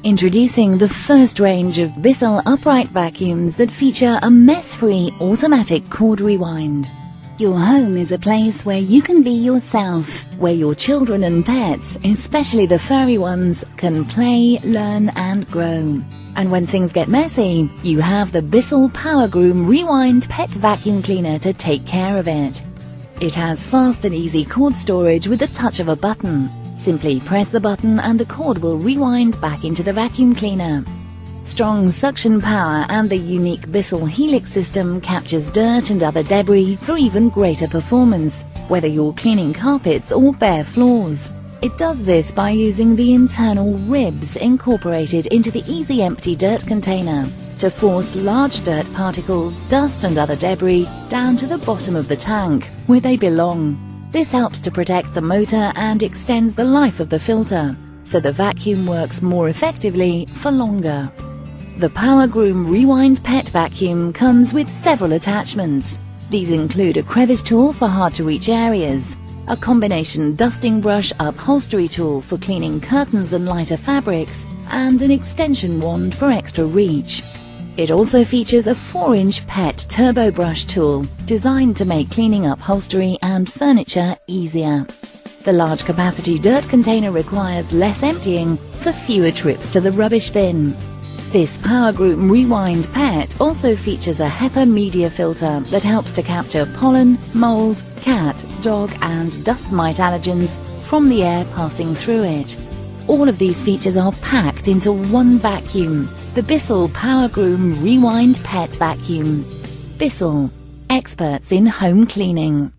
Introducing the first range of Bissell upright vacuums that feature a mess-free automatic cord rewind. Your home is a place where you can be yourself, where your children and pets, especially the furry ones, can play, learn and grow. And when things get messy, you have the Bissell PowerGroom Rewind Pet Vacuum Cleaner to take care of it. It has fast and easy cord storage with the touch of a button. Simply press the button and the cord will rewind back into the vacuum cleaner. Strong suction power and the unique Bissell Helix system captures dirt and other debris for even greater performance, whether you're cleaning carpets or bare floors. It does this by using the internal ribs incorporated into the Easy Empty dirt container to force large dirt particles, dust and other debris down to the bottom of the tank, where they belong. This helps to protect the motor and extends the life of the filter, so the vacuum works more effectively for longer. The PowerGroom Rewind Pet Vacuum comes with several attachments. These include a crevice tool for hard-to-reach areas, a combination dusting brush upholstery tool for cleaning curtains and lighter fabrics, and an extension wand for extra reach. It also features a 4-inch PET turbo brush tool designed to make cleaning upholstery and furniture easier. The large capacity dirt container requires less emptying for fewer trips to the rubbish bin. This PowerGroom Rewind Pet also features a HEPA media filter that helps to capture pollen, mold, cat, dog and dust mite allergens from the air passing through it. All of these features are packed into one vacuum, the Bissell PowerGroom Rewind Pet Vacuum. Bissell, experts in home cleaning.